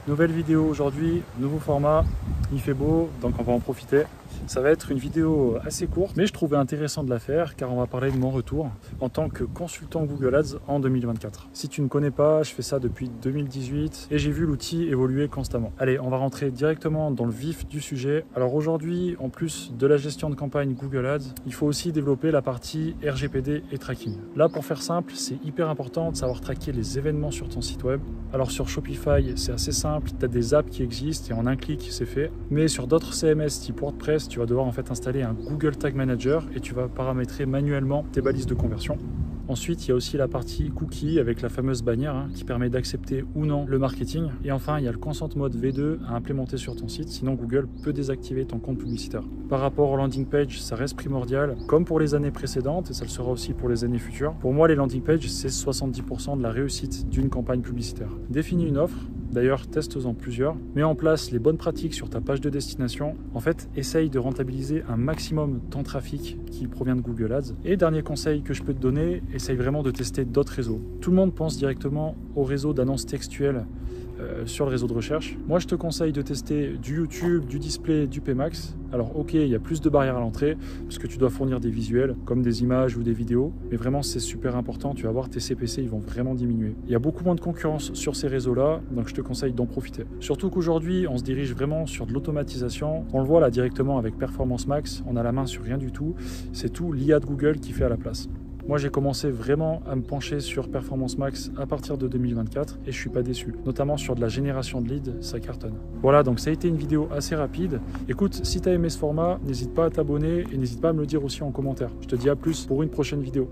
Nouvelle vidéo aujourd'hui, nouveau format, il fait beau, donc on va en profiter. Ça va être une vidéo assez courte, mais je trouvais intéressant de la faire car on va parler de mon retour en tant que consultant Google Ads en 2024. Si tu ne connais pas, je fais ça depuis 2018 et j'ai vu l'outil évoluer constamment. Allez, on va rentrer directement dans le vif du sujet. Alors aujourd'hui, en plus de la gestion de campagne Google Ads, il faut aussi développer la partie RGPD et tracking. Là, pour faire simple, c'est hyper important de savoir traquer les événements sur ton site web. Alors sur Shopify, c'est assez simple, tu as des apps qui existent et en un clic, c'est fait. Mais sur d'autres CMS type WordPress, tu vas devoir en fait installer un Google Tag Manager et tu vas paramétrer manuellement tes balises de conversion. Ensuite, il y a aussi la partie cookie avec la fameuse bannière qui permet d'accepter ou non le marketing. Et enfin, il y a le Consent Mode V2 à implémenter sur ton site, sinon Google peut désactiver ton compte publicitaire. Par rapport au landing page, ça reste primordial, comme pour les années précédentes, et ça le sera aussi pour les années futures. Pour moi, les landing pages, c'est 70% de la réussite d'une campagne publicitaire. Définis une offre. D'ailleurs, teste-en plusieurs. Mets en place les bonnes pratiques sur ta page de destination. En fait, essaye de rentabiliser un maximum ton trafic qui provient de Google Ads. Et dernier conseil que je peux te donner, essaye vraiment de tester d'autres réseaux. Tout le monde pense directement au réseau d'annonces textuelles sur le réseau de recherche. Moi, je te conseille de tester du YouTube, du display, du PMax. Alors, ok, il y a plus de barrières à l'entrée parce que tu dois fournir des visuels comme des images ou des vidéos. Mais vraiment, c'est super important. Tu vas voir, tes CPC, ils vont vraiment diminuer. Il y a beaucoup moins de concurrence sur ces réseaux-là, donc je te conseille d'en profiter. Surtout qu'aujourd'hui, on se dirige vraiment sur de l'automatisation. On le voit là directement avec Performance Max. On a la main sur rien du tout. C'est tout l'IA de Google qui fait à la place. Moi, j'ai commencé vraiment à me pencher sur Performance Max à partir de 2024 et je suis pas déçu. Notamment sur de la génération de leads, ça cartonne. Voilà, donc ça a été une vidéo assez rapide. Écoute, si tu as aimé ce format, n'hésite pas à t'abonner et n'hésite pas à me le dire aussi en commentaire. Je te dis à plus pour une prochaine vidéo.